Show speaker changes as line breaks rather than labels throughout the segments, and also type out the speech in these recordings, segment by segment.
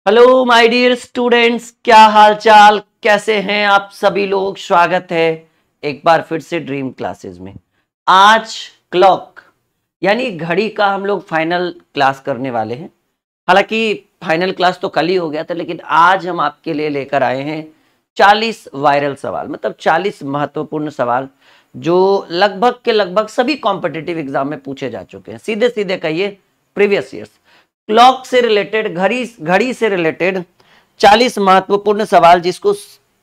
Hello my dear students, क्या हाल चाल, कैसे हैं आप सभी लोग। स्वागत है एक बार फिर से ड्रीम क्लासेस में। आज क्लॉक यानी घड़ी का हम लोग फाइनल क्लास करने वाले हैं। हालांकि फाइनल क्लास तो कल ही हो गया था, लेकिन आज हम आपके लिए लेकर आए हैं 40 वायरल सवाल, मतलब 40 महत्वपूर्ण सवाल जो लगभग के लगभग सभी कॉम्पिटिटिव एग्जाम में पूछे जा चुके हैं। सीधे सीधे कहिए प्रीवियस ईयर्स क्लॉक से रिलेटेड, घड़ी से रिलेटेड 40 महत्वपूर्ण सवाल, जिसको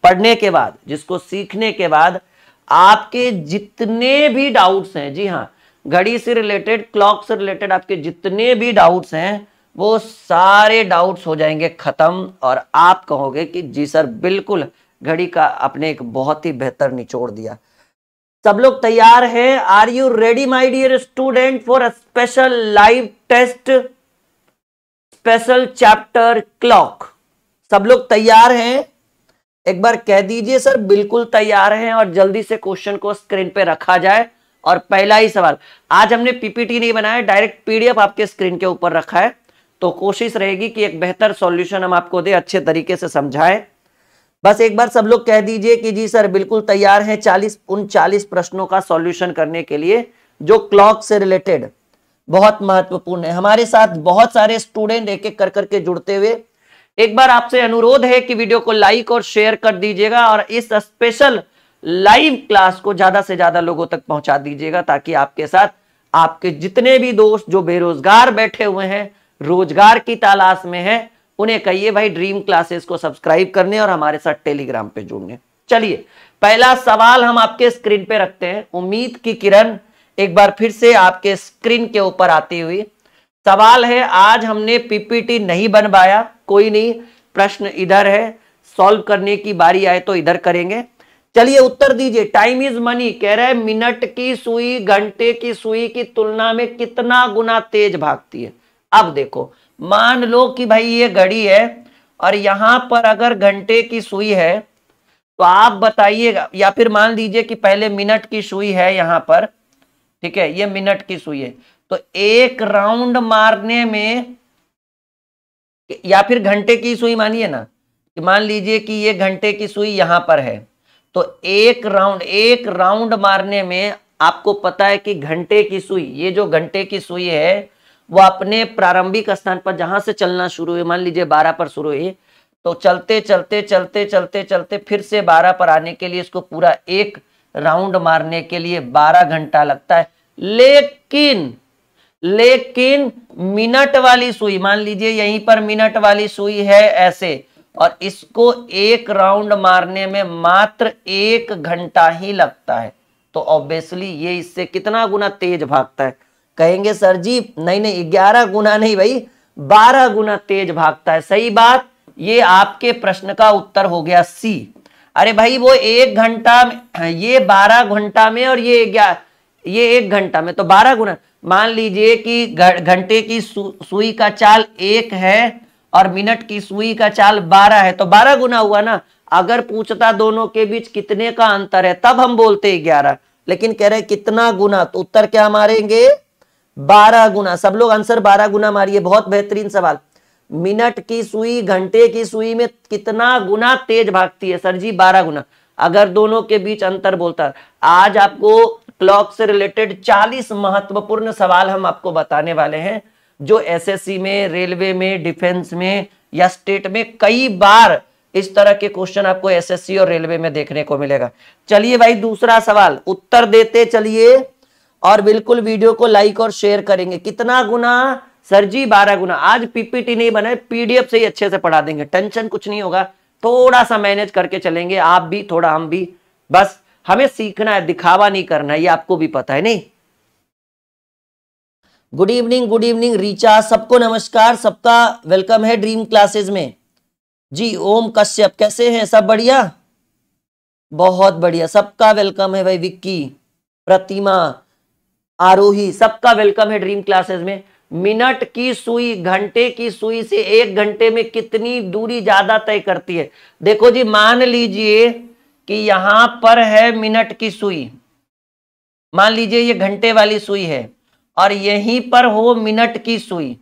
पढ़ने के बाद, जिसको सीखने के बाद आपके जितने भी डाउट्स हैं, जी हाँ, घड़ी से रिलेटेड, क्लॉक से रिलेटेड आपके जितने भी डाउट्स हैं वो सारे डाउट्स हो जाएंगे खत्म, और आप कहोगे कि जी सर बिल्कुल घड़ी का आपने एक बहुत ही बेहतर निचोड़ दिया। सब लोग तैयार हैं? Are you ready my dear student for a special live test, special chapter clock? सब लोग तैयार हैं? एक बार कह दीजिए सर बिल्कुल तैयार हैं, और जल्दी से क्वेश्चन को स्क्रीन पे रखा जाए। और पहला ही सवाल, आज हमने पीपीटी नहीं बनाया, डायरेक्ट पीडीएफ आपके स्क्रीन के ऊपर रखा है, तो कोशिश रहेगी कि एक बेहतर सॉल्यूशन हम आपको दे, अच्छे तरीके से समझाएं। बस एक बार सब लोग कह दीजिए कि जी सर बिल्कुल तैयार हैं 40 प्रश्नों का सॉल्यूशन करने के लिए, जो क्लॉक से रिलेटेड बहुत महत्वपूर्ण है। हमारे साथ बहुत सारे स्टूडेंट एक एक कर करके जुड़ते हुए, एक बार आपसे अनुरोध है कि वीडियो को लाइक और शेयर कर दीजिएगा, और इस स्पेशल लाइव क्लास को ज्यादा से ज्यादा लोगों तक पहुंचा दीजिएगा, ताकि आपके साथ आपके जितने भी दोस्त जो बेरोजगार बैठे हुए हैं, रोजगार की तलाश में हैं, उन्हें कहिए भाई ड्रीम क्लासेस को सब्सक्राइब करने और हमारे साथ टेलीग्राम पे जुड़ने। चलिए पहला सवाल हम आपके स्क्रीन पे रखते हैं। उम्मीद की किरण एक बार फिर से आपके स्क्रीन के ऊपर आती हुई। सवाल है, आज हमने पीपीटी नहीं बनवाया, कोई नहीं, प्रश्न इधर है, सॉल्व करने की बारी आए तो इधर करेंगे। चलिए उत्तर दीजिए। टाइम इज मनी कह रहा है, मिनट की सुई घंटे की सुई की तुलना में कितना गुना तेज भागती है। अब देखो, मान लो कि भाई ये घड़ी है और यहां पर अगर घंटे की सुई है, तो आप बताइएगा, या फिर मान लीजिए कि पहले मिनट की सुई है यहां पर, ठीक है, ये मिनट की सुई है, तो एक राउंड मारने में, या फिर घंटे की सुई मानिए ना, कि मान लीजिए कि ये घंटे की सुई यहां पर है, तो एक राउंड मारने में आपको पता है कि घंटे की सुई, ये जो घंटे की सुई है वो अपने प्रारंभिक स्थान पर जहां से चलना शुरू हुई, मान लीजिए 12 पर शुरू हुई, तो चलते चलते चलते चलते चलते फिर से 12 पर आने के लिए इसको पूरा एक राउंड मारने के लिए 12 घंटा लगता है। लेकिन मिनट वाली सुई, मान लीजिए यहीं पर मिनट वाली सुई है ऐसे, और इसको एक राउंड मारने में मात्र 1 घंटा ही लगता है, तो ऑब्वियसली ये इससे कितना गुना तेज भागता है। कहेंगे सर जी नहीं 11 गुना नहीं भाई, 12 गुना तेज भागता है। सही बात, ये आपके प्रश्न का उत्तर हो गया सी। अरे भाई वो 1 घंटा में, ये 12 घंटा में, और ये 1 घंटा में, तो 12 गुना। मान लीजिए कि घंटे की सुई का चाल 1 है और मिनट की सुई का चाल 12 है, तो 12 गुना हुआ ना। अगर पूछता दोनों के बीच कितने का अंतर है, तब हम बोलते 11, लेकिन कह रहे कितना गुना, तो उत्तर क्या मारेंगे? 12 गुना। सब लोग आंसर 12 गुना मारिए। बहुत बेहतरीन सवाल। मिनट की सुई घंटे की सुई में कितना गुना तेज भागती है? सर जी 12 गुना। अगर दोनों के बीच अंतर बोलता। आज आपको क्लॉक से रिलेटेड 40 महत्वपूर्ण सवाल हम आपको बताने वाले हैं, जो एसएससी में, रेलवे में, डिफेंस में या स्टेट में कई बार इस तरह के क्वेश्चन आपको एसएससी और रेलवे में देखने को मिलेगा। चलिए भाई दूसरा सवाल उत्तर देते चलिए, और बिल्कुल वीडियो को लाइक और शेयर करेंगे। कितना गुना? सर जी 12 गुना। आज पीपीटी नहीं बनाए, पीडीएफ से ही अच्छे से पढ़ा देंगे, टेंशन कुछ नहीं होगा। थोड़ा सा मैनेज करके चलेंगे, आप भी थोड़ा हम भी, बस हमें सीखना है, दिखावा नहीं करना है, ये आपको भी पता है नहीं। गुड इवनिंग रीचा, सबको नमस्कार, सबका वेलकम है ड्रीम क्लासेस में जी। ओम कश्यप, कैसे हैं? सब बढ़िया, बहुत बढ़िया, सबका वेलकम है भाई। विक्की, प्रतिमा, आरोही, सबका वेलकम है ड्रीम क्लासेस में। मिनट की सुई घंटे की सुई से 1 घंटे में कितनी दूरी ज्यादा तय करती है? देखो जी, मान लीजिए कि यहां पर है मिनट की सुई, मान लीजिए ये घंटे वाली सुई है, और यहीं पर हो मिनट की सुई,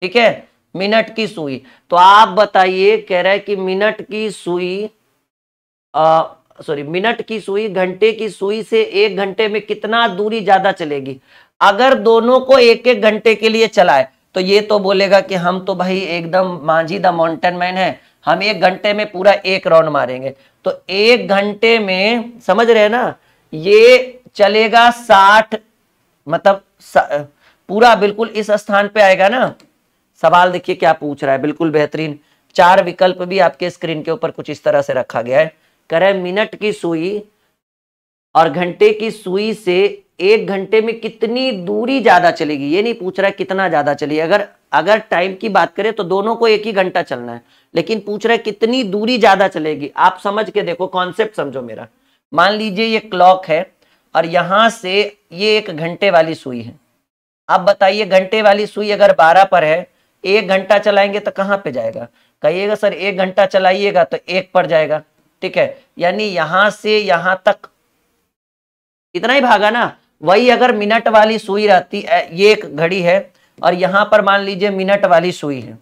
ठीक है, मिनट की सुई। तो आप बताइए, कह रहा है कि मिनट की सुई मिनट की सुई घंटे की सुई से 1 घंटे में कितना दूरी ज्यादा चलेगी। अगर दोनों को 1-1 घंटे के लिए चलाए तो ये तो बोलेगा कि हम तो भाई एकदम मांझी द माउंटेन मैन है, हम 1 घंटे में पूरा 1 राउंड मारेंगे। तो 1 घंटे में, समझ रहे हैं ना, ये चलेगा 60, मतलब पूरा बिल्कुल इस स्थान पे आएगा ना। सवाल देखिए क्या पूछ रहा है, बिल्कुल बेहतरीन। 4 विकल्प भी आपके स्क्रीन के ऊपर कुछ इस तरह से रखा गया है। कह रहे मिनट की सुई और घंटे की सुई से 1 घंटे में कितनी दूरी ज्यादा चलेगी। ये नहीं पूछ रहा है कितना ज्यादा चलेगी, अगर टाइम की बात करें तो दोनों को 1 ही घंटा चलना है, लेकिन पूछ रहा है कितनी दूरी ज्यादा चलेगी। आप समझ के देखो, कॉन्सेप्ट समझो मेरा। मान लीजिए ये क्लॉक है और यहां से ये 1 घंटे वाली सुई है। अब बताइए घंटे वाली सुई अगर 12 पर है, 1 घंटा चलाएंगे तो कहां पे जाएगा। कहिएगा सर 1 घंटा चलाइएगा तो 1 पर जाएगा, ठीक है, यानी यहां से यहां तक इतना ही भागा ना। वही अगर मिनट वाली सुई रहती, ये एक घड़ी है और यहां पर मान लीजिए मिनट वाली सुई है,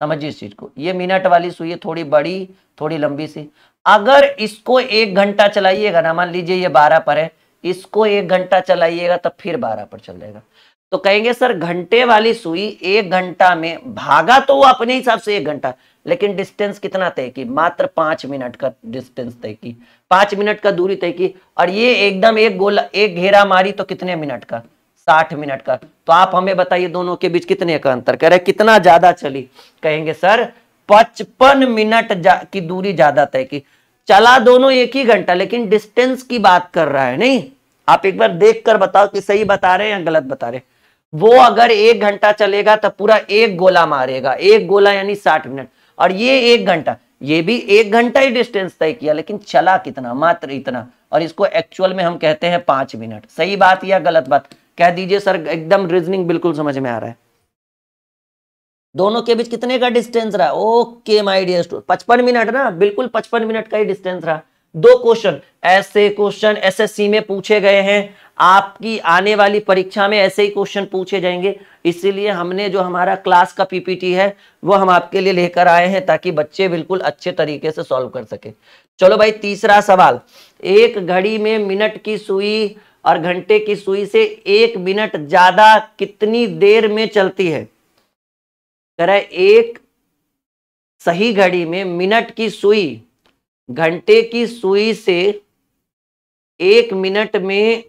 समझिए इस चीज को, ये मिनट वाली सुई है, थोड़ी बड़ी थोड़ी लंबी सी। अगर इसको 1 घंटा चलाइएगा ना, मान लीजिए ये 12 पर है, इसको 1 घंटा चलाइएगा तब फिर 12 पर चल जाएगा। तो कहेंगे सर घंटे वाली सुई 1 घंटा में भागा तो वो अपने हिसाब से 1 घंटा, लेकिन डिस्टेंस कितना तय की, मात्र 5 मिनट का डिस्टेंस तय की, 5 मिनट का दूरी तय की। और ये एकदम एक गोला, एक घेरा मारी तो कितने मिनट का, 60 मिनट का। तो आप हमें बताइए दोनों के बीच कितने का अंतर, कह रहे कितना ज्यादा चली। कहेंगे सर 55 मिनट की दूरी ज्यादा तय की। चला दोनों 1 ही घंटा, लेकिन डिस्टेंस की बात कर रहा है। नहीं, आप एक बार देख कर बताओ कि सही बता रहे हैं या गलत बता रहे हैं। वो अगर 1 घंटा चलेगा तो पूरा एक गोला मारेगा, एक गोला यानी 60 मिनट, और ये 1 घंटा, ये भी 1 घंटा ही डिस्टेंस तय किया, लेकिन चला कितना, मात्र इतना। और इसको एक्चुअल में हम कहते हैं 5 मिनट। सही बात या गलत बात, कह दीजिए सर, एकदम रीजनिंग बिल्कुल समझ में आ रहा है। दोनों के बीच कितने का डिस्टेंस रहा, okay my dear student, 55 minute ना, बिल्कुल 55 मिनट का ही डिस्टेंस रहा। 2 क्वेश्चन, ऐसे क्वेश्चन एसएससी में पूछे गए हैं, आपकी आने वाली परीक्षा में ऐसे ही क्वेश्चन पूछे जाएंगे। इसीलिए हमने जो हमारा क्लास का पीपीटी है वो हम आपके लिए लेकर आए हैं, ताकि बच्चे बिल्कुल अच्छे तरीके से सॉल्व कर सके। चलो भाई, तीसरा सवाल, एक घड़ी में मिनट की सुई और घंटे की सुई से 1 मिनट ज्यादा कितनी देर में चलती है। कह रहा है एक सही घड़ी में मिनट की सुई घंटे की सुई से 1 मिनट में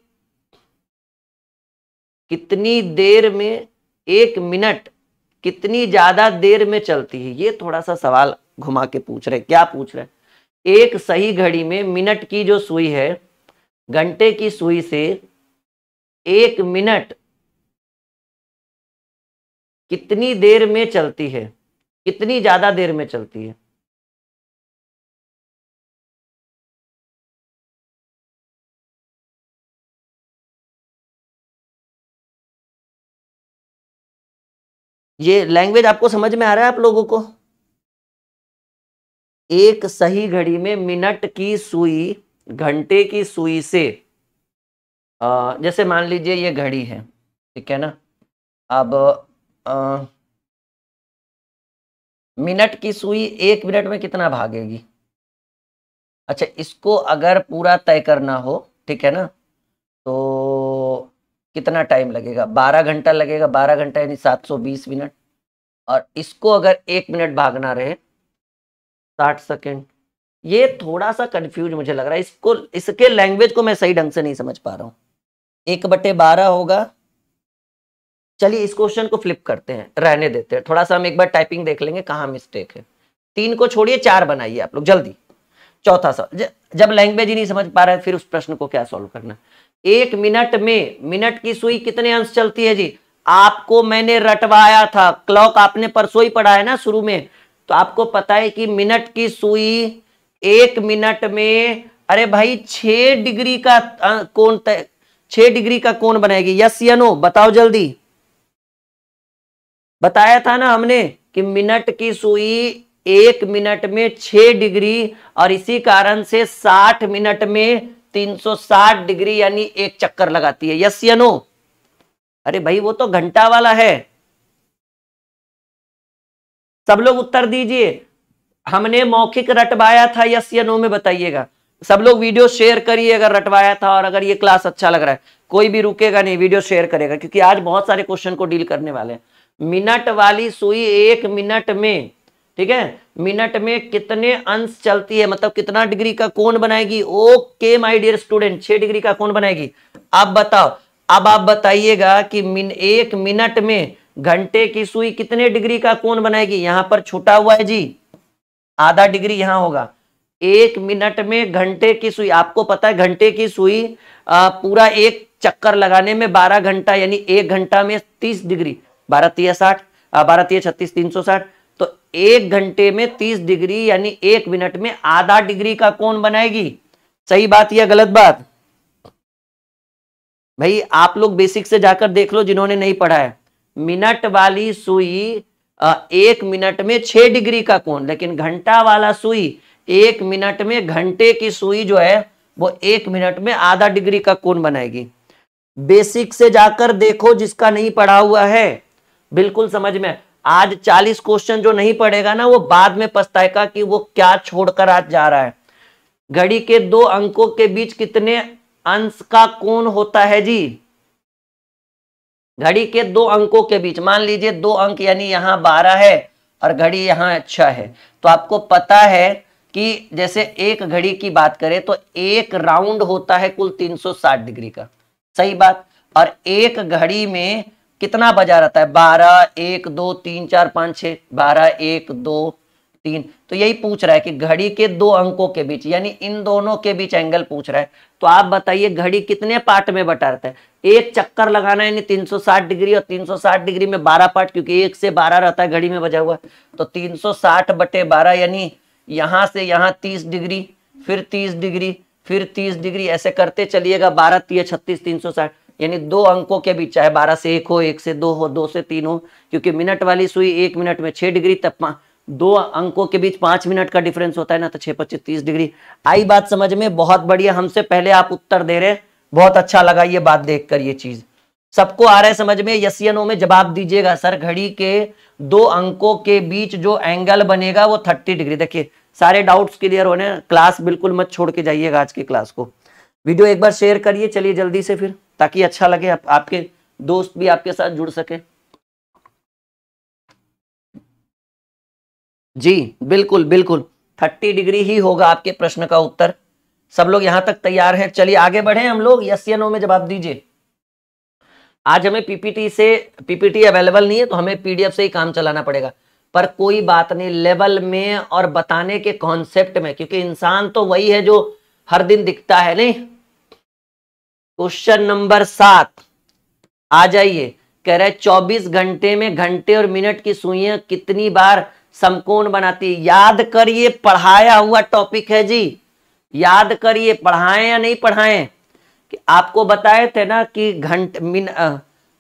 कितनी देर में, 1 मिनट कितनी ज्यादा देर में चलती है। ये थोड़ा सा सवाल घुमा के पूछ रहे, क्या पूछ रहे, एक सही घड़ी में मिनट की जो सुई है घंटे की सुई से 1 मिनट कितनी देर में चलती है, कितनी ज्यादा देर में चलती है। ये लैंग्वेज आपको समझ में आ रहा है आप लोगों को। एक सही घड़ी में मिनट की सुई घंटे की सुई से, जैसे मान लीजिए ये घड़ी है, ठीक है ना। अब मिनट की सुई 1 मिनट में कितना भागेगी। अच्छा, इसको अगर पूरा तय करना हो, ठीक है ना, तो कितना टाइम लगेगा, 12 घंटा लगेगा। 12 घंटा यानी 720 मिनट। और इसको अगर 1 मिनट भागना रहे, 60 सेकेंड। ये थोड़ा सा कंफ्यूज मुझे लग रहा है, इसको, इसके लैंग्वेज को मैं सही ढंग से नहीं समझ पा रहा हूँ। 1/12 होगा। चलिए इस क्वेश्चन को फ्लिप करते हैं, रहने देते हैं, थोड़ा सा हम एक बार टाइपिंग देख लेंगे कहाँ मिस्टेक है। 3 को छोड़िए, 4 बनाइए आप लोग जल्दी। चौथा सवाल, जब लैंग्वेज ही नहीं समझ पा रहे फिर उस प्रश्न को क्या सॉल्व करना। 1 मिनट में मिनट की सुई कितने अंश चलती है जी। आपको मैंने रटवाया था, क्लॉक आपने परसों ही पढ़ा है ना शुरू में, तो आपको पता है कि मिनट की सुई 1 मिनट में, अरे भाई 6 डिग्री का कोण, 6 डिग्री का कोण बनाएगी। यस या नो, बताओ जल्दी। बताया था ना हमने कि मिनट की सुई 1 मिनट में 6 डिग्री, और इसी कारण से 60 मिनट में 360 डिग्री यानी 1 चक्कर लगाती है। यस या नो। अरे भाई वो तो घंटा वाला है। सब लोग उत्तर दीजिए। हमने मौखिक रटवाया था, यस या नो में बताइएगा। सब लोग वीडियो शेयर करिए अगर रटवाया था, और अगर ये क्लास अच्छा लग रहा है। कोई भी रुकेगा नहीं, वीडियो शेयर करेगा, क्योंकि आज बहुत सारे क्वेश्चन को डील करने वाले हैं। मिनट वाली सुई 1 मिनट में, ठीक है, मिनट में कितने अंश चलती है, मतलब कितना डिग्री का कोण बनाएगी? Okay my dear student, 6 degree का कोण बनाएगी। अब बताओ, अब आप बताइएगा कि 1 मिनट में घंटे की सुई कितने डिग्री का कोण बनाएगी? यहां पर छूटा हुआ है जी, आधा डिग्री यहां होगा। 1 मिनट में घंटे की सुई, आपको पता है घंटे की सुई पूरा एक चक्कर लगाने में 12 घंटा, यानी 1 घंटा में 30 डिग्री, 12 तिया 60, 12 तिया 36, 360। तो 1 घंटे में 30 डिग्री, यानी 1 मिनट में आधा डिग्री का कोण बनाएगी। सही बात या गलत बात? भाई आप लोग बेसिक से जाकर देख लो जिन्होंने नहीं पढ़ा है। मिनट वाली सुई 1 मिनट में 6 डिग्री का कोण, लेकिन घंटा वाला सुई 1 मिनट में, घंटे की सुई जो है वो 1 मिनट में आधा डिग्री का कोण बनाएगी। बेसिक से जाकर देखो, जिसका नहीं पढ़ा हुआ है बिल्कुल समझ में। आज 40 क्वेश्चन जो नहीं पढ़ेगा ना, वो बाद में पछताएगा कि वो क्या छोड़कर आज जा रहा है। घड़ी के 2 अंकों के बीच कितने अंश का कोण होता है जी? घड़ी के 2 अंकों के बीच, मान लीजिए 2 अंक, यानी यहां 12 है और घड़ी यहां 6 है, तो आपको पता है कि जैसे एक घड़ी की बात करें तो एक राउंड होता है कुल 360 डिग्री का, सही बात। और एक घड़ी में कितना बजा रहता है? 12, 1, 2, 3, 4, 5, 6, 12, 1, 2, 3। तो यही पूछ रहा है कि घड़ी के 2 अंकों के बीच, यानी इन दोनों के बीच एंगल पूछ रहा है। तो आप बताइए घड़ी कितने पार्ट में बटा रहता है? एक चक्कर लगाना यानी 360 डिग्री, और 360 डिग्री में 12 पार्ट, क्योंकि 1 से 12 रहता है घड़ी में बजा हुआ। तो 360 बटे 12, यानी यहां से यहां 30 डिग्री, फिर 30 डिग्री, फिर 30 डिग्री, ऐसे करते चलिएगा। 12 तिया 36, 360, यानी 2 अंकों के बीच, चाहे 12 से 1 हो, 1 से 2 हो, 2 से 3 हो, क्योंकि मिनट वाली सुई 1 मिनट में 6 डिग्री, तब 2 अंकों के बीच 5 मिनट का डिफरेंस होता है ना, तो 6 25 30 डिग्री। आई बात समझ में? बहुत बढ़िया, हमसे पहले आप उत्तर दे रहे, बहुत अच्छा लगा ये बात देखकर। ये चीज सबको आ रहा है समझ में? यस या नो में जवाब दीजिएगा। सर घड़ी के 2 अंकों के बीच जो एंगल बनेगा वो 30 डिग्री। देखिए सारे डाउट्स क्लियर होने, क्लास बिल्कुल मत छोड़ के जाइएगा आज की क्लास को। वीडियो एक बार शेयर करिए, चलिए जल्दी से फिर, ताकि अच्छा लगे, आपके दोस्त भी आपके साथ जुड़ सके। जी बिल्कुल बिल्कुल 30 डिग्री ही होगा आपके प्रश्न का उत्तर। सब लोग यहां तक तैयार हैं? चलिए आगे बढ़े हम लोग। यस या नो में जवाब दीजिए। आज हमें पीपीटी अवेलेबल नहीं है, तो हमें पीडीएफ से ही काम चलाना पड़ेगा, पर कोई बात नहीं, लेवल में और बताने के कॉन्सेप्ट में, क्योंकि इंसान तो वही है जो हर दिन दिखता है। नहीं, क्वेश्चन नंबर 7 आ जाइए। कह रहे 24 घंटे में घंटे और मिनट की सुइयां कितनी बार समकोण बनाती? याद करिए, पढ़ाया हुआ टॉपिक है जी, याद करिए। पढ़ाएं या नहीं पढ़ाएं? कि आपको बताए थे ना कि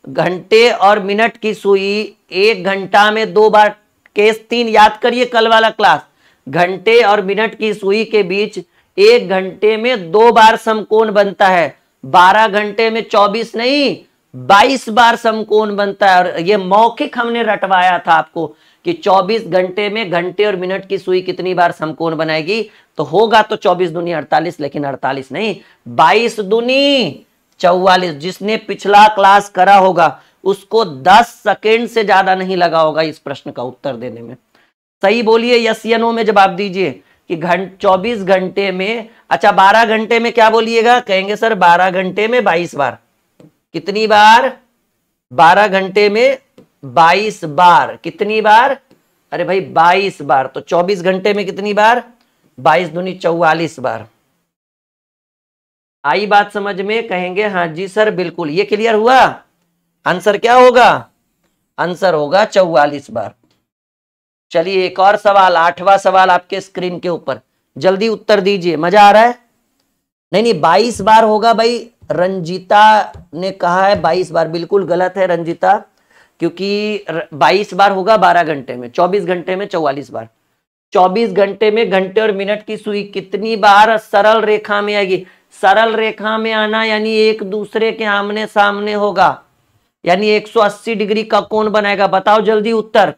घंटे और मिनट की सुई 1 घंटा में 2 बार, केस 3 याद करिए, कल वाला क्लास। घंटे और मिनट की सुई के बीच 1 घंटे में 2 बार समकोण बनता है। 12 घंटे में 24 नहीं, 22 बार समकोण बनता है। और ये मौखिक हमने रटवाया था आपको कि 24 घंटे में घंटे और मिनट की सुई कितनी बार समकोण बनाएगी? तो होगा तो 24 दूनी 48, लेकिन 48 नहीं, 22 दूनी 44। जिसने पिछला क्लास करा होगा उसको 10 सेकेंड से ज्यादा नहीं लगा होगा इस प्रश्न का उत्तर देने में। सही बोलिए, यस या नो में जवाब दीजिए कि 24 घंटे में, अच्छा 12 घंटे में क्या बोलिएगा? कहेंगे सर 12 घंटे में 22 बार। कितनी बार? 12 घंटे में 22 बार। कितनी बार? अरे भाई 22 बार। तो 24 घंटे में कितनी बार? 22 दूनी 44 बार। आई बात समझ में? कहेंगे हाँ जी सर बिल्कुल। ये क्लियर हुआ? आंसर क्या होगा? आंसर होगा 44 बार। चलिए एक और सवाल, 8वां सवाल आपके स्क्रीन के ऊपर, जल्दी उत्तर दीजिए। मजा आ रहा है? नहीं 22 बार होगा भाई। रंजीता ने कहा है 22 बार, बिल्कुल गलत है रंजीता, क्योंकि 22 बार होगा 12 घंटे में, 24 घंटे में 44 बार। 24 घंटे में घंटे और मिनट की सुई कितनी बार सरल रेखा में आएगी? सरल रेखा में आना यानी एक दूसरे के आमने सामने होगा, यानी 180 डिग्री का कोण बनाएगा। बताओ जल्दी उत्तर।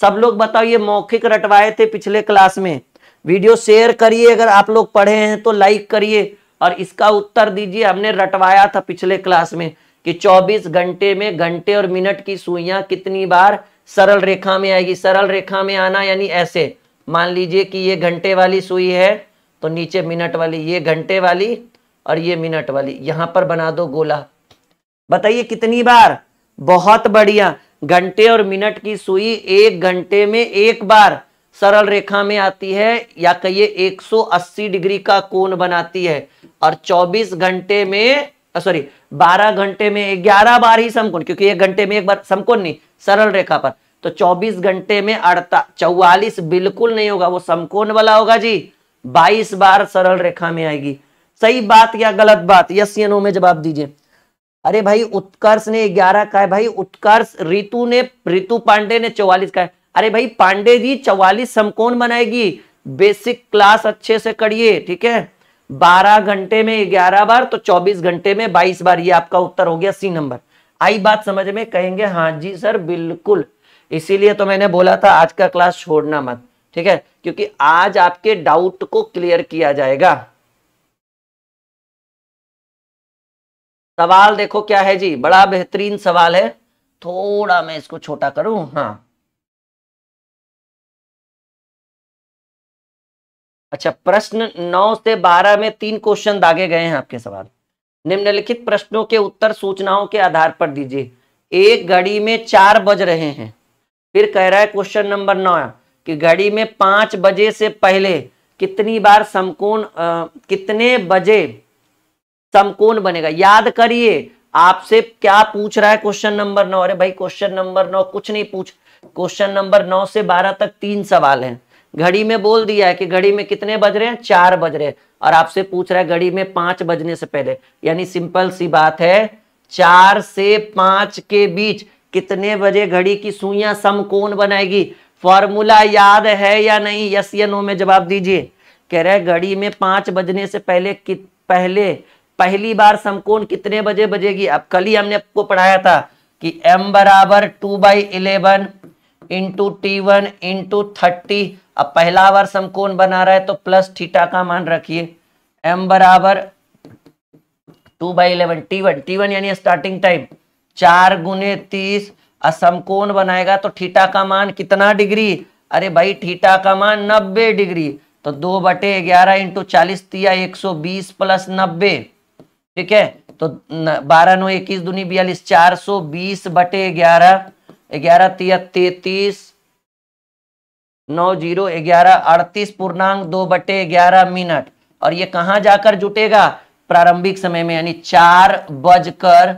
सब लोग बताओ, ये मौखिक रटवाए थे पिछले क्लास में, वीडियो शेयर करिए, अगर आप लोग पढ़े हैं तो लाइक करिए और इसका उत्तर दीजिए। हमने रटवाया था पिछले क्लास में कि 24 घंटे में घंटे और मिनट की सुइयां कितनी बार सरल रेखा में आएगी। सरल रेखा में आना यानी ऐसे, मान लीजिए कि ये घंटे वाली सुई है तो नीचे मिनट वाली, ये घंटे वाली और ये मिनट वाली, यहां पर बना दो गोला। बताइए कितनी बार? बहुत बढ़िया, घंटे और मिनट की सुई 1 घंटे में 1 बार सरल रेखा में आती है, या कहिए 180 डिग्री का कोण बनाती है। और 24 घंटे में 12 घंटे में 11 बार ही समकोण, क्योंकि 1 घंटे में 1 बार समकोण नहीं, सरल रेखा पर। तो 24 घंटे में 44 बिल्कुल नहीं होगा, वो समकोण वाला होगा जी। 22 बार सरल रेखा में आएगी। सही बात या गलत बात? यस या नो में जवाब दीजिए। अरे भाई उत्कर्ष ने 11 कहा है भाई, उत्कर्ष। ऋतु पांडे ने 44 कहा है। अरे भाई पांडे जी 44 समकोण बनाएगी। बेसिक क्लास अच्छे से करिए, ठीक है। 12 घंटे में 11 बार तो 24 घंटे में 22 बार, ये आपका उत्तर हो गया सी नंबर। आई बात समझ में? कहेंगे हाँ जी सर बिल्कुल। इसीलिए तो मैंने बोला था आज का क्लास छोड़ना मत, ठीक है, क्योंकि आज आपके डाउट को क्लियर किया जाएगा। सवाल देखो क्या है जी, बड़ा बेहतरीन सवाल है। थोड़ा मैं इसको छोटा करूं, हाँ। अच्छा, प्रश्न 9 से 12 में 3 क्वेश्चन दागे गए हैं आपके सवाल। निम्नलिखित प्रश्नों के उत्तर सूचनाओं के आधार पर दीजिए। एक घड़ी में 4 बज रहे हैं। फिर कह रहा है क्वेश्चन नंबर 9 कि घड़ी में 5 बजे से पहले कितनी बार समकोण, कितने बजे समकोण बनेगा। याद करिए आपसे क्या पूछ रहा है क्वेश्चन नंबर 9। अरे भाई क्वेश्चन नंबर 9 कुछ नहीं पूछ, क्वेश्चन नंबर 9 से 12 तक 3 सवाल हैं। घड़ी में बोल दिया है कि घड़ी में कितने बज रहे हैं, 4 बज रहे हैं, और आपसे पूछ रहा है घड़ी में 5 बजने से पहले। यानी सिंपल सी बात है, 4 से 5 के बीच कितने बजे घड़ी की सुइयां समकोण बनाएगी। फॉर्मूला याद है या नहीं? यस या नो में जवाब दीजिए। कह रहे हैं घड़ी में 5 बजने से पहली बार समकोण कितने बजे बजेगी। अब कल ही हमने आपको पढ़ाया था कि m बराबर 2/11 इंटू T1 इंटू 30। अब पहला बार समकोण बना रहा है तो प्लस थीटा का मान रखिए। m बराबर 2/11 T1 यानी स्टार्टिंग टाइम 4 गुने 30। समकोण बनाएगा तो थीटा का मान कितना डिग्री? अरे भाई थीटा का मान 90 डिग्री। तो 2/11 इंटू 40 तिया 120 प्लस 90, ठीक है। तो 12 9 21 दूनी 42, 420/11, 11 तिया 33, 9 0 11 38.2/11 मिनट। और ये कहां जाकर जुटेगा? प्रारंभिक समय में, यानी 4 बजकर,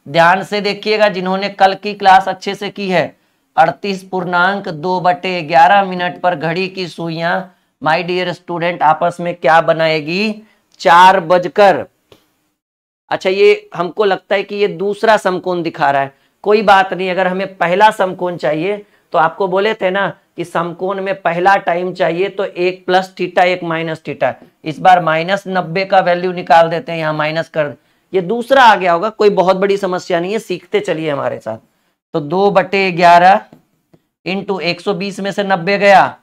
ध्यान से देखिएगा जिन्होंने कल की क्लास अच्छे से की है, 38.2/11 मिनट पर घड़ी की सुइयां माय डियर स्टूडेंट आपस में क्या बनाएगी? 4 बजकर। अच्छा, ये हमको लगता है कि ये दूसरा समकोण दिखा रहा है। कोई बात नहीं, अगर हमें पहला समकोण चाहिए तो आपको बोले थे ना कि समकोण में पहला टाइम चाहिए तो 1 प्लस थीटा 1 माइनस थीटा। इस बार -90 का वैल्यू निकाल देते हैं, यहाँ माइनस कर, ये दूसरा आ गया होगा। कोई बहुत बड़ी समस्या नहीं है, सीखते चलिए हमारे साथ। तो 2/11 इंटू 120 में से 90 गया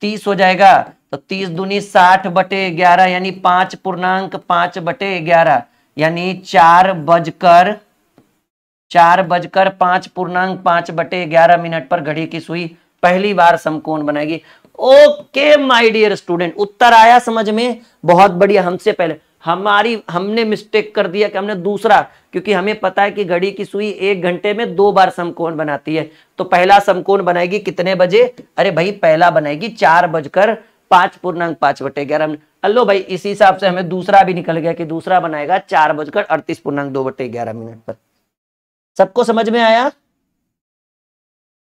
30 हो जाएगा। तो 30 दूनी 60/11 यानी 5.5/11 यानी 4 बजकर 5.5/11 मिनट पर घड़ी की सुई पहली बार समकोण बनाएगी। ओके माय डियर स्टूडेंट, उत्तर आया समझ में? बहुत बढ़िया। हमसे पहले हमने मिस्टेक कर दिया कि हमने दूसरा, क्योंकि हमें पता है कि घड़ी की सुई 1 घंटे में 2 बार समकोण बनाती है। तो पहला समकोण बनाएगी कितने बजे? अरे भाई पहला बनाएगी 4.5/11। लो भाई इसी हिसाब से हमें दूसरा भी निकल गया कि दूसरा बनाएगा 4:38.2/11 मिनट पर। सबको समझ में आया?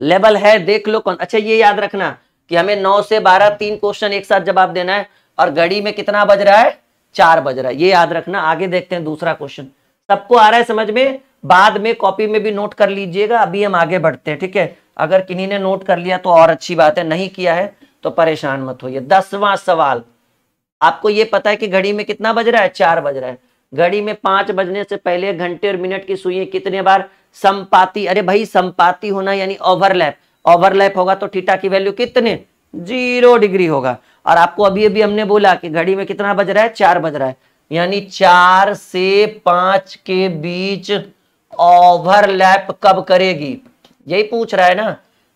लेवल है, देख लो कौन। अच्छा ये याद रखना कि हमें 9 से 12 3 क्वेश्चन एक साथ जवाब देना है, और घड़ी में कितना बज रहा है? 4 बज रहा है, ये याद रखना। आगे देखते हैं दूसरा क्वेश्चन। सबको आ रहा है समझ में? बाद में कॉपी में भी नोट कर लीजिएगा। अभी हम आगे बढ़ते हैं, ठीक है। अगर किन्हीं ने नोट कर लिया तो और अच्छी बात है, नहीं किया है तो परेशान मत होइए। 10वां सवाल, आपको ये पता है कि घड़ी में कितना बज रहा है? 4 बज रहा है। घड़ी में 5 बजने से पहले घंटे और मिनट की सुइयां कितने बार समपाती? अरे भाई समपाती होना यानी ओवरलैप। ओवरलैप होगा तो थीटा की वैल्यू कितने 0 डिग्री होगा। और आपको अभी अभी हमने बोला कि घड़ी में कितना बज रहा है 4 बज रहा है, यानी 4 से 5 के बीच ओवरलैप कब करेगी, यही पूछ रहा है ना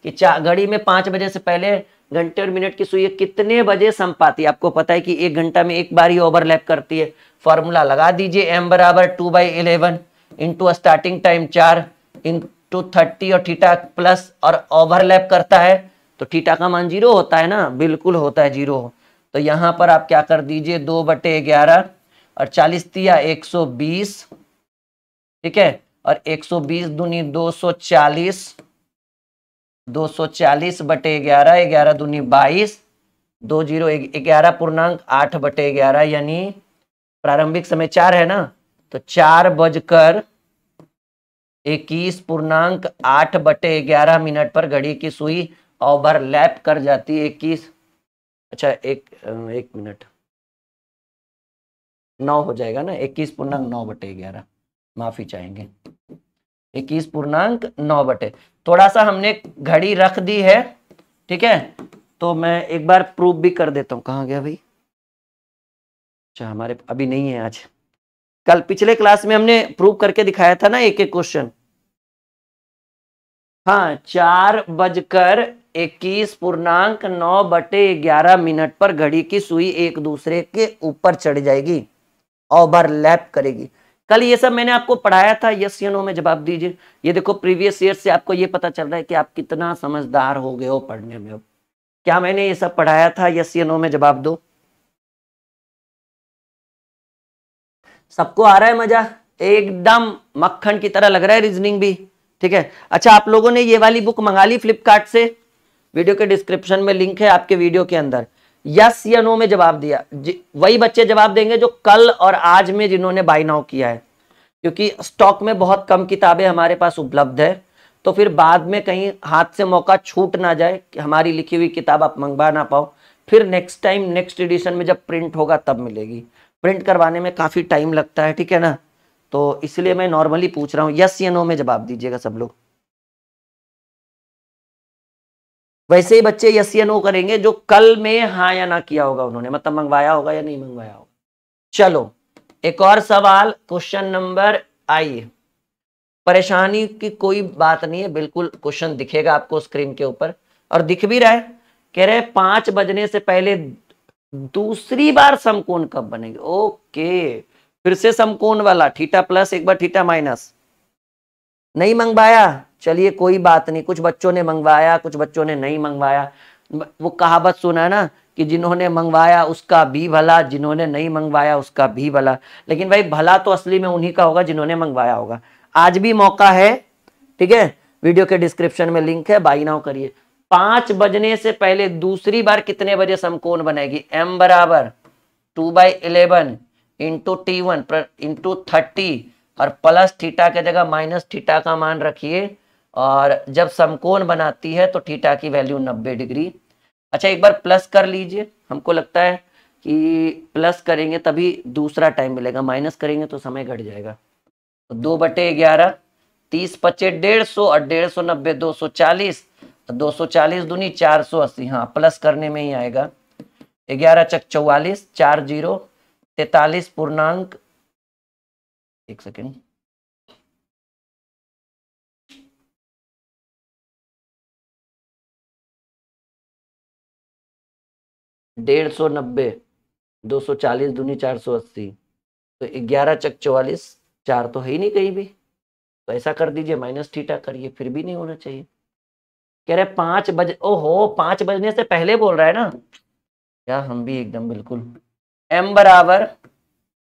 कि घड़ी में 5 बजे से पहले घंटे और मिनट की सुई कितने बजे संपाती। आपको पता है कि 1 घंटा में एक बार ही ओवरलैप करती है। फॉर्मूला लगा दीजिए, m बराबर 2/11 इंटू स्टार्टिंग टाइम 4 इंटू 30 और थीटा प्लस, और ओवरलैप करता है तो थीटा का मान 0 होता है ना, बिल्कुल होता है 0। तो यहां पर आप क्या कर दीजिए 2/11 और 40 तिया 120, ठीक है, और 120 दूनी 240, 240/11, 11 दूनी 22, 11 पूर्णांक 8/11, यानी प्रारंभिक समय 4 है ना, तो 4:21 मिनट पर घड़ी की सुई ओवरलैप कर जाती है 21, अच्छा एक मिनट 9 हो जाएगा ना, 21.9/11, माफी चाहेंगे 21.9 थोड़ा सा हमने घड़ी रख दी है, ठीक है। तो मैं एक बार प्रूफ भी कर देता हूं, कहां गया भाई, अच्छा हमारे अभी नहीं है आज, कल पिछले क्लास में हमने प्रूव करके दिखाया था ना एक एक क्वेश्चन। हाँ, 4:21.9/11 मिनट पर घड़ी की सुई एक दूसरे के ऊपर चढ़ जाएगी, ओवरलैप करेगी। कल ये सब मैंने आपको पढ़ाया था, यस या नो में जवाब दीजिए। ये देखो प्रीवियस ईयर से आपको ये पता चल रहा है कि आप कितना समझदार हो गए हो पढ़ने में। अब क्या मैंने ये सब पढ़ाया था, यस या नो में जवाब दो। सबको आ रहा है मजा, एकदम मक्खन की तरह लग रहा है रीजनिंग भी, ठीक है। अच्छा, आप लोगों ने ये वाली बुक मंगा ली फ्लिपकार्ट से, वीडियो के डिस्क्रिप्शन में लिंक है आपके वीडियो के अंदर। यस या नो में जवाब दिया वही बच्चे जवाब देंगे जो कल और आज में जिन्होंने बाय नाउ किया है, क्योंकि स्टॉक में बहुत कम किताबें हमारे पास उपलब्ध है, तो फिर बाद में कहीं हाथ से मौका छूट ना जाए कि हमारी लिखी हुई किताब आप मंगवा ना पाओ, फिर नेक्स्ट टाइम नेक्स्ट एडिशन में जब प्रिंट होगा तब मिलेगी। प्रिंट करवाने में काफी टाइम लगता है, ठीक है ना, तो इसलिए मैं नॉर्मली पूछ रहा हूँ, यस या नो में जवाब दीजिएगा सब लोग। वैसे ही बच्चे यस या नो करेंगे जो कल में हाँ या ना किया होगा उन्होंने, मतलब मंगवाया होगा या नहीं मंगवाया होगा। चलो एक और सवाल, क्वेश्चन नंबर, आइए, परेशानी की कोई बात नहीं है, बिल्कुल क्वेश्चन दिखेगा आपको स्क्रीन के ऊपर, और दिख भी रहा है। कह रहे 5 बजने से पहले दूसरी बार समकोण कब बनेगी। ओके, फिर से समकोण वाला, थीटा प्लस एक बार थीटा माइनस। नहीं मंगवाया, चलिए कोई बात नहीं, कुछ बच्चों ने मंगवाया कुछ बच्चों ने नहीं मंगवाया। वो कहावत सुना है ना कि जिन्होंने मंगवाया उसका भी भला, जिन्होंने नहीं मंगवाया उसका भी भला। लेकिन भाई भला तो असली में उन्हीं का होगा जिन्होंने मंगवाया होगा। आज भी मौका है, ठीक है, वीडियो के डिस्क्रिप्शन में लिंक है, बाय नाउ करिए। 5 बजने से पहले दूसरी बार कितने बजे समकोण बनेगी, m बराबर 2/11 इंटू T1 इंटू 30 और प्लस थीटा के जगह माइनस थीटा का मान रखिए, और जब समकोण बनाती है तो थीटा की वैल्यू 90 डिग्री। अच्छा एक बार प्लस कर लीजिए, हमको लगता है कि प्लस करेंगे तभी दूसरा टाइम मिलेगा, माइनस करेंगे तो समय घट जाएगा। तो 2/11, 30×5 = 150 और 150 90 240, 240 दूनी 480, हाँ प्लस करने में ही आएगा। 11 चक 44, 4 0 43 पूर्णांक, एक सेकेंड, डेढ़ सौ 90 240 दूनी 480, तो 11 चक 44, 4 तो है ही नहीं कहीं भी, तो ऐसा कर दीजिए माइनस थीटा करिए, फिर भी नहीं होना चाहिए। कह रहे 5 बजे, ओहो 5 बजने से पहले बोल रहा है ना, क्या हम भी एकदम बिल्कुल। m बराबर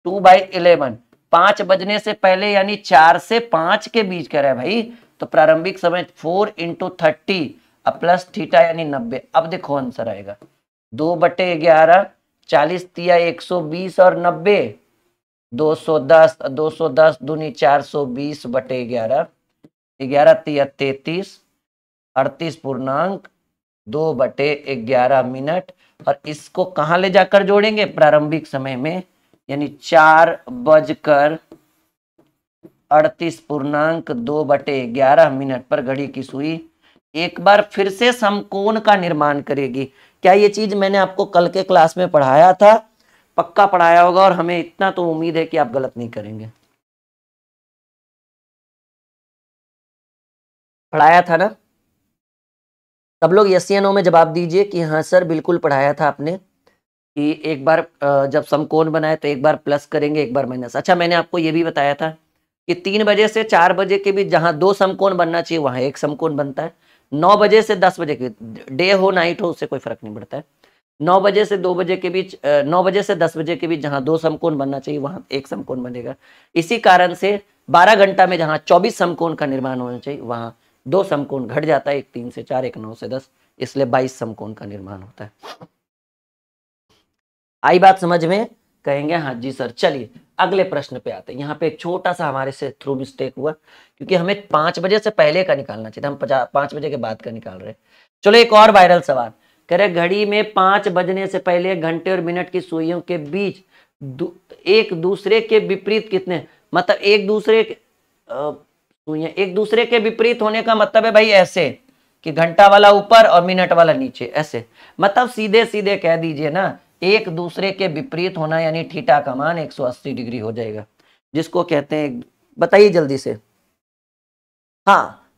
2/11, 5 बजने से पहले यानी 4 से 5 के बीच कह रहा है भाई, तो प्रारंभिक समय 4 इंटू 30 प्लस थीटा यानी 90। अब देखो आंसर आएगा 2/11, 40 तिया 120 और 90, 210, 210 दूनी 420/11, 11 तिया 33, 38 पूर्णांक 2/11 मिनट, और इसको कहां ले जाकर जोड़ेंगे, प्रारंभिक समय में, यानी 4:38 पूर्णांक 2/11 मिनट पर घड़ी की सुई एक बार फिर से समकोण का निर्माण करेगी। क्या ये चीज मैंने आपको कल के क्लास में पढ़ाया था? पक्का पढ़ाया होगा, और हमें इतना तो उम्मीद है कि आप गलत नहीं करेंगे। पढ़ाया था ना? सब लोग यस या नो में जवाब दीजिए कि हाँ सर बिल्कुल पढ़ाया था आपने, कि एक बार जब समकोण बनाए तो एक बार प्लस करेंगे, एक बार माइनस। अच्छा, मैंने आपको ये भी बताया था कि 3 बजे से 4 बजे के बीच जहां 2 समकोण बनना चाहिए वहां एक समकोण बनता है। 9 बजे से 10 बजे के, डे हो नाइट हो उससे कोई फर्क नहीं पड़ता है। 9 बजे से 2 बजे के बीच 9 बजे से 10 बजे के बीच जहां 2 समकोण बनना चाहिए वहां एक समकोण बनेगा। इसी कारण से 12 घंटा में जहां 24 समकोण का निर्माण होना चाहिए वहां 2 समकोण घट जाता है, एक 3 से 4, एक 9 से 10, इसलिए 22 समकोण का निर्माण होता है। आई बात समझ में? कहेंगे हाँ जी सर। चलिए अगले प्रश्न पे आते हैं। यहाँ पे एक छोटा सा हमारे से थ्रू मिस्टेक हुआ, क्योंकि हमें 5 बजे से पहले का निकालना चाहिए था, हम 5 बजे के बाद का निकाल रहे हैं। चलो एक और वायरल सवाल कह रहे, घड़ी में 5 बजने से पहले घंटे और मिनट की सुइयों के बीच एक दूसरे के विपरीत कितने, मतलब एक दूसरे सुइयां एक दूसरे के विपरीत होने का मतलब है भाई ऐसे कि घंटा वाला ऊपर और मिनट वाला नीचे, ऐसे मतलब सीधे सीधे कह दीजिए ना, एक दूसरे के विपरीत होना, यानी थीटा का मान 180 डिग्री हो जाएगा, जिसको कहते हैं, बताइए जल्दी से। हाँ,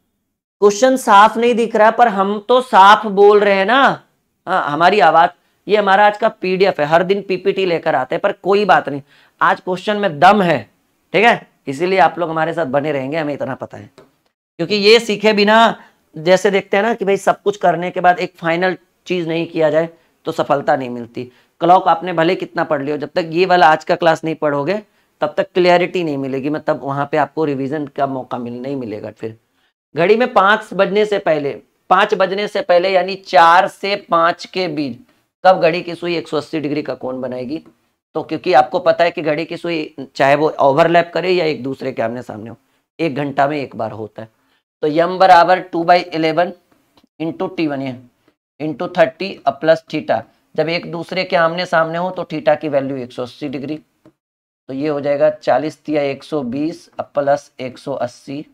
क्वेश्चन साफ नहीं दिख रहा पर हम तो साफ बोल रहे हैं ना। हाँ, हमारी आवाज, ये हमारा आज का पीडीएफ है, हर दिन पीपीटी लेकर आते हैं, पर कोई बात नहीं, आज क्वेश्चन में दम है, ठीक है, इसीलिए आप लोग हमारे साथ बने रहेंगे, हमें इतना पता है। क्योंकि ये सीखे बिना, जैसे देखते हैं ना कि भाई सब कुछ करने के बाद एक फाइनल चीज नहीं किया जाए तो सफलता नहीं मिलती। क्लॉक आपने भले कितना पढ़ लियो, जब तक ये वाला आज का क्लास नहीं पढ़ोगे तब तक क्लियरिटी नहीं मिलेगी, मतलब वहां पे आपको रिवीजन का मौका नहीं मिलेगा। फिर घड़ी में 5 बजने से पहले यानी 4 से 5 के बीच कब घड़ी की सुई 180 डिग्री का कोण बनाएगी? तो क्योंकि आपको पता है कि घड़ी की सुई चाहे वो ओवरलैप करे या एक दूसरे के आमने सामने हो, 1 घंटा में एक बार होता है। तो यम बराबर 2/11 into T1 into 30 plus theta, जब एक दूसरे के आमने सामने हो तो थीटा की वैल्यू 180 डिग्री, तो ये हो जाएगा 40 या 120 प्लस 180,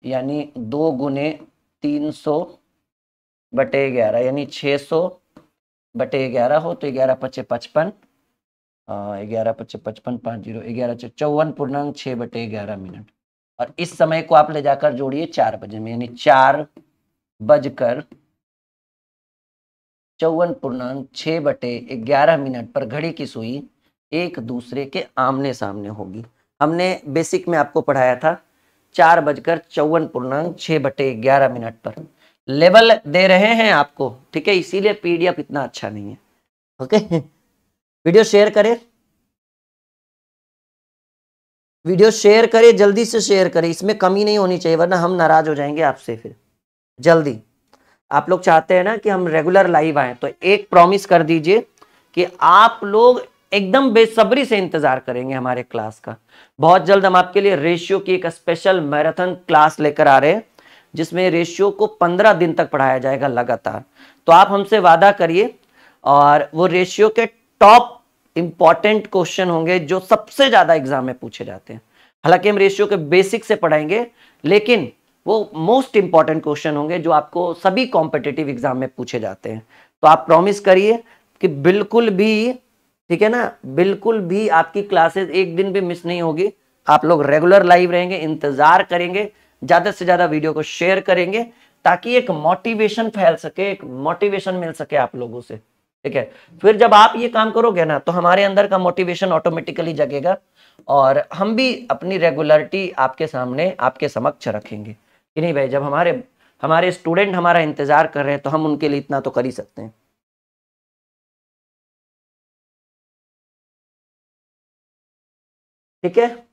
यानी 2 गुने 300/11, यानी 600/11 हो तो 11 पचे 55, 11 पचे 55, 50 11 54.6/11 मिनट। और इस समय को आप ले जाकर जोड़िए 4 बजे में, यानी 4:54.6/11 पर घड़ी की सुई एक दूसरे के आमने सामने होगी। हमने बेसिक में आपको पढ़ाया था 4:54.6/11 पर। लेवल दे रहे हैं आपको, ठीक है, इसीलिए पीडीएफ इतना अच्छा नहीं है। ओके, वीडियो शेयर करें, वीडियो शेयर करें, जल्दी से शेयर करें, इसमें कमी नहीं होनी चाहिए वरना हम नाराज हो जाएंगे आपसे। फिर जल्दी, आप लोग चाहते हैं ना कि हम रेगुलर लाइव आए, तो एक प्रॉमिस कर दीजिए कि आप लोग एकदम बेसब्री से इंतजार करेंगे हमारे क्लास का। बहुत जल्द हम आपके लिए रेशियो की एक स्पेशल मैराथन क्लास लेकर आ रहे हैं, जिसमें रेशियो को 15 दिन तक पढ़ाया जाएगा लगातार। तो आप हमसे वादा करिए, और वो रेशियो के टॉप इंपॉर्टेंट क्वेश्चन होंगे जो सबसे ज्यादा एग्जाम में पूछे जाते हैं। हालांकि हम रेशियो के बेसिक से पढ़ाएंगे, लेकिन वो मोस्ट इंपॉर्टेंट क्वेश्चन होंगे जो आपको सभी कॉम्पिटिटिव एग्जाम में पूछे जाते हैं। तो आप प्रॉमिस करिए कि बिल्कुल भी, ठीक है ना, बिल्कुल भी आपकी क्लासेस एक दिन भी मिस नहीं होगी। आप लोग रेगुलर लाइव रहेंगे, इंतजार करेंगे, ज्यादा से ज्यादा वीडियो को शेयर करेंगे, ताकि एक मोटिवेशन फैल सके, एक मोटिवेशन मिल सके आप लोगों से, ठीक है। फिर जब आप ये काम करोगे ना तो हमारे अंदर का मोटिवेशन ऑटोमेटिकली जगेगा, और हम भी अपनी रेगुलरिटी आपके सामने, आपके समक्ष रखेंगे कि नहीं भाई, जब हमारे हमारे स्टूडेंट हमारा इंतजार कर रहे हैं तो हम उनके लिए इतना तो कर ही सकते हैं। ठीक है,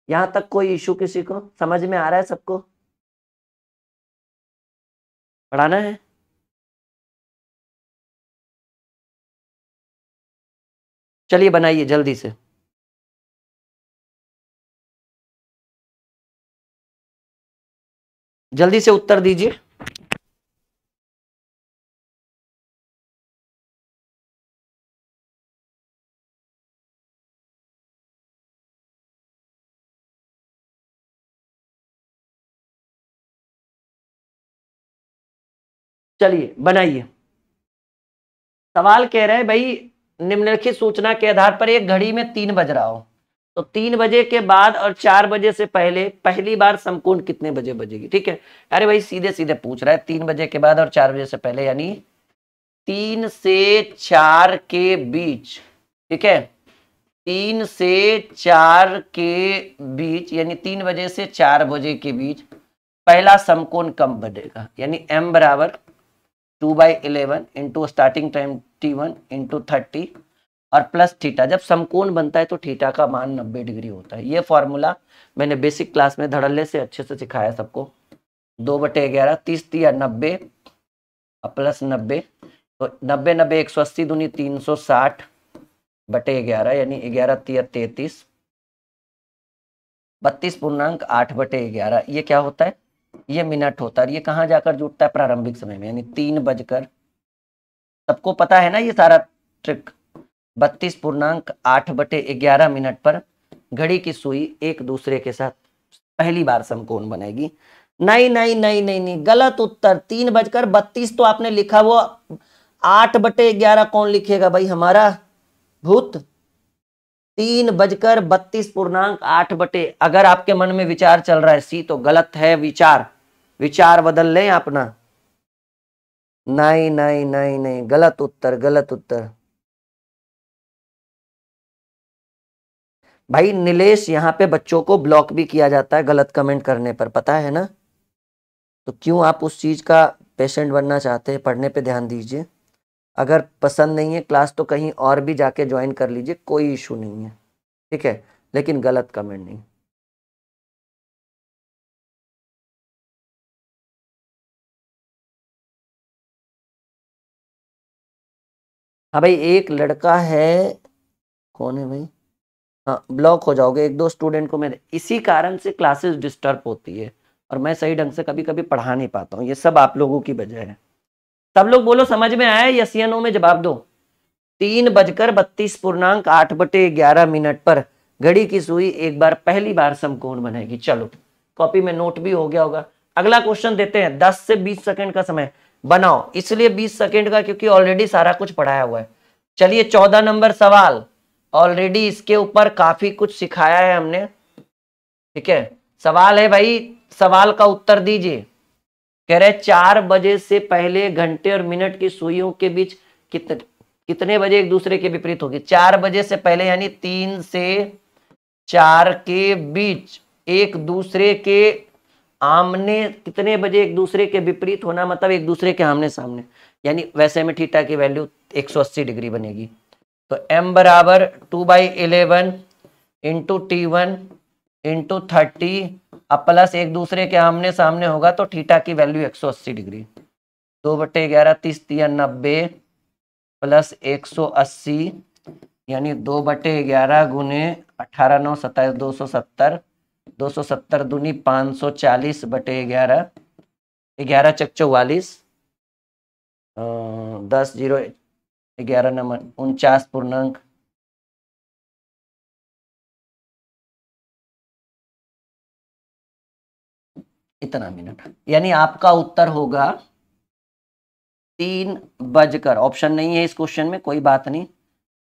यहां तक कोई इशू किसी को समझ में आ रहा है? सबको पढ़ाना है? चलिए बनाइए जल्दी से, जल्दी से उत्तर दीजिए। चलिए बनाइए। सवाल कह रहे हैं भाई निम्नलिखित सूचना के आधार पर एक घड़ी में 3 बज रहा हो, तो 3 बजे के बाद और 4 बजे से पहले पहली बार समकोण कितने बजे बजेगी। ठीक है, अरे भाई सीधे सीधे पूछ रहा है 3 बजे के बाद और 4 बजे से पहले, यानी 3 से 4 के बीच। ठीक है, 3 से 4 के बीच यानी 3 बजे से 4 बजे के बीच पहला समकोण कब बनेगा, यानी m बराबर 2/11 into starting time t1 into 30 और प्लस थीटा। जब समकोण बनता है तो थीटा का मान 90 डिग्री होता है। ये फॉर्मूला मैंने बेसिक क्लास में धड़ल्ले से अच्छे से सिखाया सबको। 2/11 30 तिया 90 और प्लस 90, तो 90 90 180 दूनी 360/11 यानी 11 तिया 33 32.8/11। ये क्या होता है, ये मिनट होता है। ये कहाँ जाकर जुटता है, प्रारंभिक समय में, यानी 3 बजकर, सबको पता है ना ये सारा ट्रिक। 32.8/11 मिनट पर घड़ी की सुई एक दूसरे के साथ पहली बार समकोण बनेगी। नहीं नहीं नहीं नहीं नहीं, गलत उत्तर। 3:32 तो आपने लिखा, वो 8/11 कौन लिखेगा भाई हमारा भूत। 3:32.8 अगर आपके मन में विचार चल रहा है सी तो गलत है विचार, विचार बदल लें अपना। नहीं नहीं नहीं नहीं, गलत उत्तर, गलत उत्तर। भाई नीलेश, यहाँ पे बच्चों को ब्लॉक भी किया जाता है गलत कमेंट करने पर, पता है ना। तो क्यों आप उस चीज का पेशेंट बनना चाहते हैं, पढ़ने पे ध्यान दीजिए। अगर पसंद नहीं है क्लास तो कहीं और भी जाके ज्वाइन कर लीजिए, कोई इशू नहीं है। ठीक है, लेकिन गलत कमेंट नहीं। हाँ भाई, एक लड़का है, कौन है भाई, हाँ ब्लॉक हो जाओगे। 1-2 स्टूडेंट को मैं, इसी कारण से क्लासेस डिस्टर्ब होती है और मैं सही ढंग से कभी कभी पढ़ा नहीं पाता हूँ। ये सब आप लोगों की वजह है। सब लोग बोलो समझ में आया, यस या नो में जवाब दो। 3:32.8 मिनट पर घड़ी की सुई एक बार पहली बार समकोण बनेगी। चलो कॉपी में नोट भी हो गया होगा। अगला क्वेश्चन देते हैं। 10 से 20 सेकंड का समय बनाओ, इसलिए 20 सेकंड का क्योंकि ऑलरेडी सारा कुछ पढ़ाया हुआ है। चलिए 14 नंबर सवाल, ऑलरेडी इसके ऊपर काफी कुछ सिखाया है हमने। ठीक है, सवाल है भाई, सवाल का उत्तर दीजिए। कह रहे 4 बजे से पहले घंटे और मिनट की सुइयों के बीच कितने बजे एक दूसरे के विपरीत होगी। 4 बजे से पहले यानी 3 से 4 के बीच एक दूसरे के आमने, कितने बजे एक दूसरे के विपरीत होना मतलब एक दूसरे के आमने सामने, यानी वैसे में थीटा की वैल्यू 180 डिग्री बनेगी। तो m बराबर 2/11 इंटू T1 इंटू 30 अब प्लस एक दूसरे के आमने सामने होगा तो थीटा की वैल्यू 180 डिग्री। 2/11 30 तिया 90 प्लस 180 यानी 2/11 गुने 18 9 27 270 270 दूनी 540/11 11 चक 44 10 0 11 नंबर 49 इतना मिनट, यानी आपका उत्तर होगा 3 बजकर, ऑप्शन नहीं है इस क्वेश्चन में, कोई बात नहीं,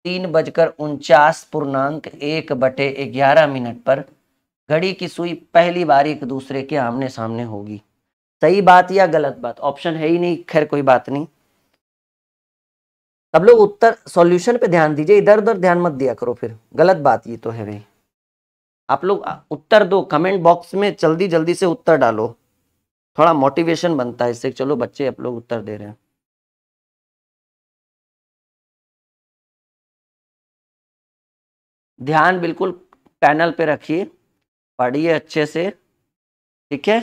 3:49.1/11 मिनट पर घड़ी की सुई पहली बार एक दूसरे के आमने सामने होगी। सही बात या गलत बात, ऑप्शन है ही नहीं, खैर कोई बात नहीं। सब लोग उत्तर सॉल्यूशन पे ध्यान दीजिए, इधर उधर ध्यान मत दिया करो, फिर गलत बात ये तो है भाई। आप लोग उत्तर दो, कमेंट बॉक्स में जल्दी जल्दी से उत्तर डालो, थोड़ा मोटिवेशन बनता है इससे। चलो बच्चे आप लोग उत्तर दे रहे हैं। ध्यान बिल्कुल पैनल पे रखिए, पढ़िए अच्छे से। ठीक है,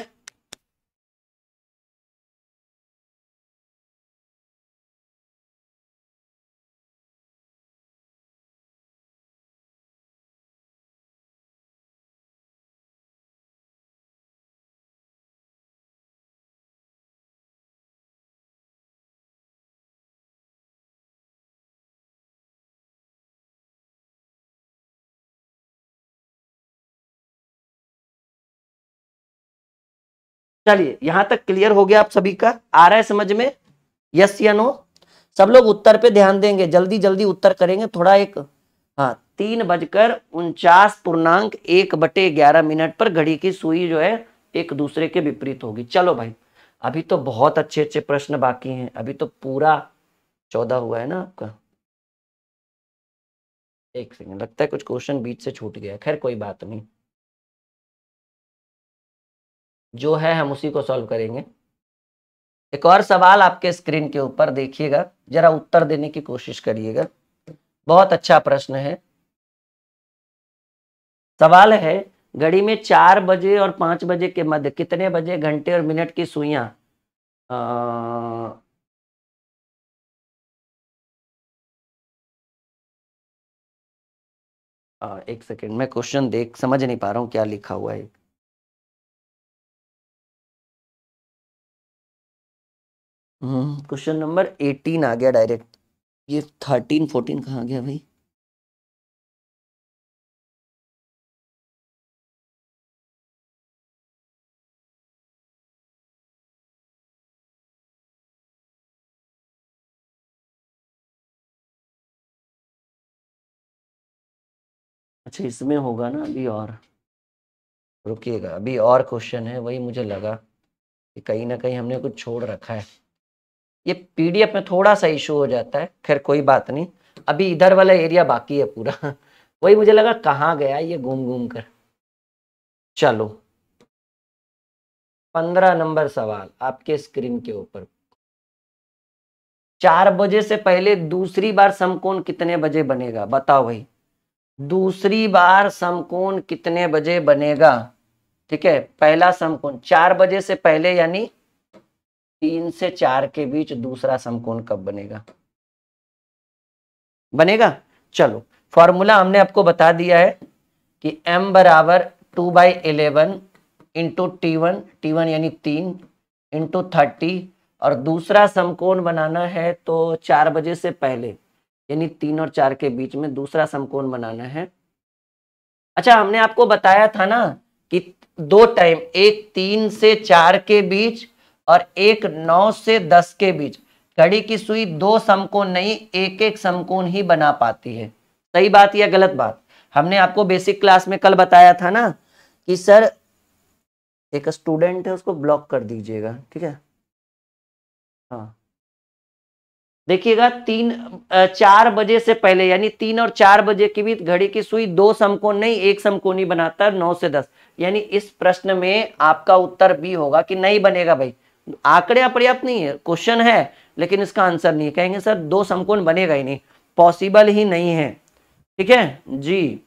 चलिए यहां तक क्लियर हो गया आप सभी का, आ रहा है समझ में। यस या नो? सब लोग उत्तर पे ध्यान देंगे, जल्दी जल्दी उत्तर करेंगे थोड़ा। एक हाँ, 3:49.1/11 पर घड़ी की सुई जो है एक दूसरे के विपरीत होगी। चलो भाई, अभी तो बहुत अच्छे अच्छे प्रश्न बाकी हैं, अभी तो पूरा 14 हुआ है ना आपका। एक सेकंड, लगता है कुछ क्वेश्चन बीच से छूट गया, खैर कोई बात नहीं, जो है हम उसी को सॉल्व करेंगे। एक और सवाल आपके स्क्रीन के ऊपर देखिएगा, जरा उत्तर देने की कोशिश करिएगा। बहुत अच्छा प्रश्न है। सवाल है, घड़ी में 4 बजे और 5 बजे के मध्य कितने बजे घंटे और मिनट की सुइयां एक सेकेंड, मैं क्वेश्चन देख समझ नहीं पा रहा हूँ क्या लिखा हुआ है। क्वेश्चन नंबर 18 आ गया डायरेक्ट, ये 13 14 कहाँ गया भाई? अच्छा, इसमें होगा ना अभी, और रुकिएगा, अभी और क्वेश्चन है, वही मुझे लगा कि कहीं ना कहीं हमने कुछ छोड़ रखा है। ये पीडीएफ में थोड़ा सा इशू हो जाता है, खैर कोई बात नहीं, अभी इधर वाला एरिया बाकी है पूरा वही मुझे लगा कहाँ गया ये घूम घूम कर। चलो, 15 नंबर सवाल आपके स्क्रीन के ऊपर। 4 बजे से पहले दूसरी बार समकोण कितने बजे बनेगा? बताओ भाई, दूसरी बार समकोण कितने बजे बनेगा? ठीक है, पहला समकोण 4 बजे से पहले यानी 3 से 4 के बीच दूसरा समकोण कब बनेगा? बनेगा। चलो, फॉर्मूला हमने आपको बता दिया है कि m बराबर 2/11 इंटू T1 यानी 3 इंटू 30, और दूसरा समकोण बनाना है तो 4 बजे से पहले यानी 3 और 4 के बीच में दूसरा समकोण बनाना है। अच्छा, हमने आपको बताया था ना कि 2 टाइम, एक 3 से 4 के बीच और एक 9 से 10 के बीच, घड़ी की सुई 2 समकोण नहीं, एक एक समकोण ही बना पाती है। सही बात या गलत बात? हमने आपको बेसिक क्लास में कल बताया था ना कि सर, एक स्टूडेंट है उसको ब्लॉक कर दीजिएगा, ठीक है। हाँ, देखिएगा, 4 बजे से पहले यानी 3 और 4 बजे के बीच घड़ी की सुई 2 समकोण नहीं, एक समकोणी बनाता है 9 से 10, यानी इस प्रश्न में आपका उत्तर बी होगा कि नहीं बनेगा भाई। आंकड़े अपर्याप्त नहीं है, क्वेश्चन है लेकिन इसका आंसर नहीं। कहेंगे सर 2 समकोण बनेगा ही नहीं, पॉसिबल ही नहीं है। ठीक है जी।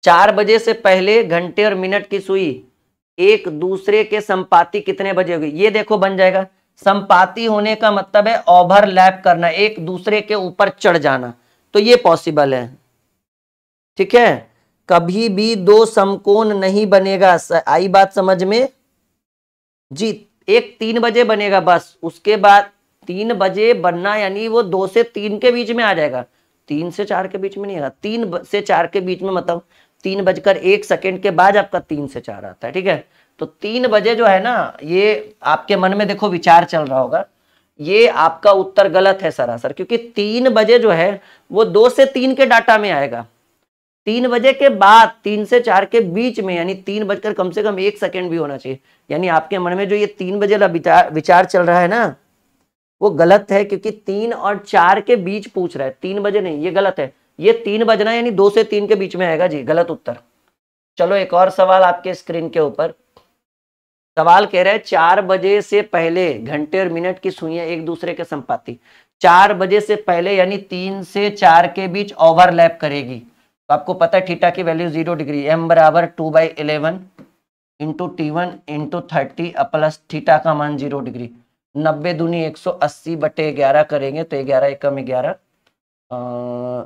4 बजे से पहले घंटे और मिनट की सुई एक दूसरे के संपाती कितने बजे होगी? ये देखो बन जाएगा। संपाती होने का मतलब है ओवरलैप करना, एक दूसरे के ऊपर चढ़ जाना, तो ये पॉसिबल है। ठीक है, कभी भी 2 समकोण नहीं बनेगा। आई बात समझ में जी? एक 3 बजे बनेगा बस, उसके बाद 3 बजे बनना यानी वो 2 से 3 के बीच में आ जाएगा, 3 से 4 के बीच में नहीं आएगा। 3 से 4 के बीच में मतलब 3:01 के बाद आपका 3 से 4 आता है। ठीक है, तो 3 बजे जो है ना, ये आपके मन में देखो विचार चल रहा होगा, ये आपका उत्तर गलत है सरासर, क्योंकि 3 बजे जो है वो 2 से 3 के डाटा में आएगा। 3 बजे के बाद 3 से 4 के बीच में यानी 3 बजकर कम से कम 1 सेकेंड भी होना चाहिए। यानी आपके मन में जो ये 3 बजे वाला विचार चल रहा है ना, वो गलत है, क्योंकि 3 और 4 के बीच पूछ रहा है, 3 बजे नहीं, ये गलत है। ये 3 बजना यानी 2 से 3 के बीच में आएगा जी, गलत उत्तर। चलो, एक और सवाल आपके स्क्रीन के ऊपर। सवाल कह रहा है 4 बजे से पहले घंटे और मिनट की सुइयां एक दूसरे के संपाती 4 बजे से पहले यानी 3 से 4 के बीच ओवरलैप करेगी। तो आपको पता है थीटा की वैल्यू 0 डिग्री, m बराबर 2/11 into T1 into 30 plus theta का मान 0 डिग्री। 90 दूनी 180/11 करेंगे तो 11 एकम 11,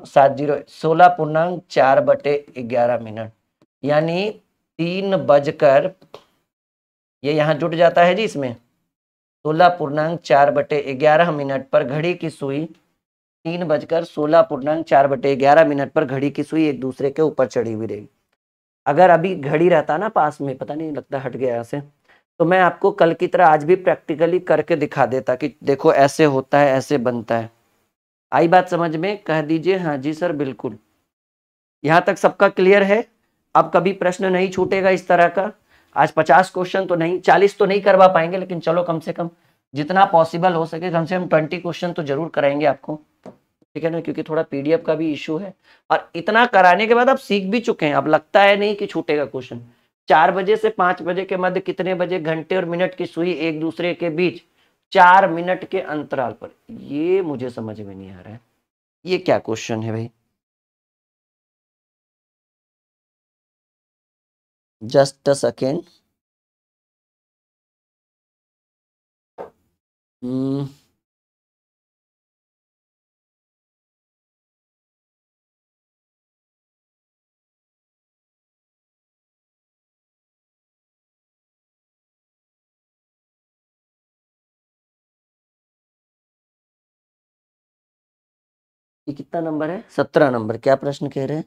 7 16.4/11 मिनट, यानी 3 बजकर, ये यहाँ जुट जाता है जी, इसमें 16.4/11 मिनट पर घड़ी की सुई 3:16.4/11 मिनट पर घड़ी की सुई एक दूसरे के ऊपर चढ़ी हुई रहेगी। अगर अभी घड़ी रहता ना पास में, पता नहीं लगता हट गया यहाँ से, तो मैं आपको कल की तरह आज भी प्रैक्टिकली करके दिखा देता कि देखो ऐसे होता है, ऐसे बनता है। आई बात समझ में? कह दीजिए हाँ जी सर, बिल्कुल। यहाँ तक सबका क्लियर है? अब कभी प्रश्न नहीं छूटेगा इस तरह का। आज 50 क्वेश्चन तो नहीं, 40 तो नहीं करवा पाएंगे, लेकिन चलो कम से कम जितना पॉसिबल हो सके कम से कम 20 क्वेश्चन तो जरूर कराएंगे आपको, ठीक है ना, क्योंकि थोड़ा पीडीएफ का भी इशू है। और इतना कराने के बाद आप सीख भी चुके हैं, अब लगता है नहीं कि छूटेगा क्वेश्चन। 4 बजे से 5 बजे के मध्य कितने बजे घंटे और मिनट की सुई एक दूसरे के बीच 4 मिनट के अंतराल पर, ये मुझे समझ में नहीं आ रहा है, ये क्या क्वेश्चन है भाई? Just a second. ये कितना नंबर है? 17 नंबर। क्या प्रश्न कह रहे हैं?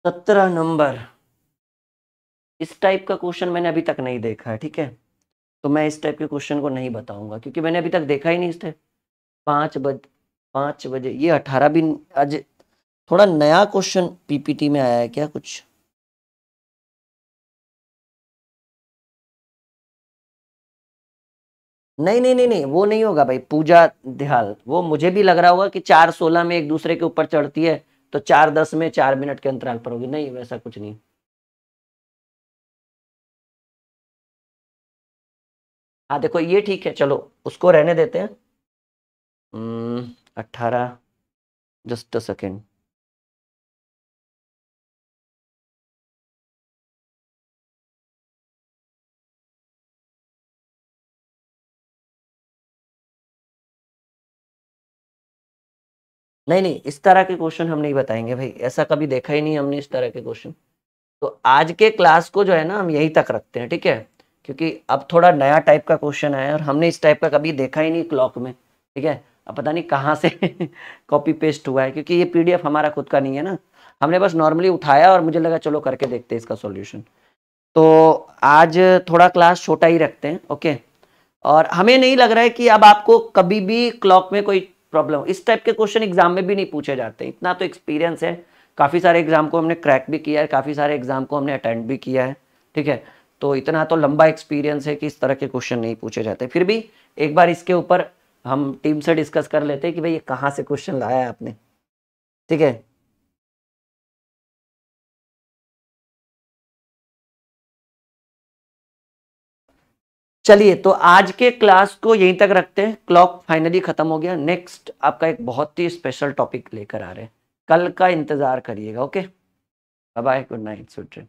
सत्रह नंबर। इस टाइप का क्वेश्चन मैंने अभी तक नहीं देखा है, ठीक है, तो मैं इस टाइप के क्वेश्चन को नहीं बताऊंगा क्योंकि मैंने अभी तक देखा ही नहीं इस टाइप। 5 बजे ये 18 भी आज थोड़ा नया क्वेश्चन पीपीटी में आया है क्या कुछ? नहीं नहीं नहीं नहीं, वो नहीं होगा भाई, पूजा दिहाल। वो मुझे भी लग रहा होगा कि 4:16 में एक दूसरे के ऊपर चढ़ती है, तो 4:10 में 4 मिनट के अंतराल पर होगी। नहीं, वैसा कुछ नहीं। हाँ देखो ये ठीक है, चलो उसको रहने देते हैं। 18, जस्ट अ सेकेंड। नहीं नहीं, इस तरह के क्वेश्चन हम नहीं बताएंगे भाई, ऐसा कभी देखा ही नहीं हमने इस तरह के क्वेश्चन। तो आज के क्लास को जो है ना हम यहीं तक रखते हैं, ठीक है, क्योंकि अब थोड़ा नया टाइप का क्वेश्चन आया और हमने इस टाइप का कभी देखा ही नहीं क्लॉक में, ठीक है। अब पता नहीं कहाँ से कॉपी पेस्ट हुआ है, क्योंकि ये पीडीएफ हमारा खुद का नहीं है ना, हमने बस नॉर्मली उठाया और मुझे लगा चलो करके देखते हैं इसका सॉल्यूशन। तो आज थोड़ा क्लास छोटा ही रखते हैं, ओके। और हमें नहीं लग रहा है कि अब आपको कभी भी क्लॉक में कोई प्रॉब्लम, इस टाइप के क्वेश्चन एग्जाम में भी नहीं पूछे जाते, इतना तो एक्सपीरियंस है। काफ़ी सारे एग्जाम को हमने क्रैक भी किया है, काफ़ी सारे एग्जाम को हमने अटेंड भी किया है, ठीक है। तो इतना तो लंबा एक्सपीरियंस है कि इस तरह के क्वेश्चन नहीं पूछे जाते। फिर भी एक बार इसके ऊपर हम टीम से डिस्कस कर लेते हैं कि भाई ये कहाँ से क्वेश्चन लाया है आपने, ठीक है। चलिए तो आज के क्लास को यहीं तक रखते हैं, क्लॉक फाइनली खत्म हो गया। नेक्स्ट आपका एक बहुत ही स्पेशल टॉपिक लेकर आ रहे हैं, कल का इंतजार करिएगा, okay. Bye bye, good night, sweet dream.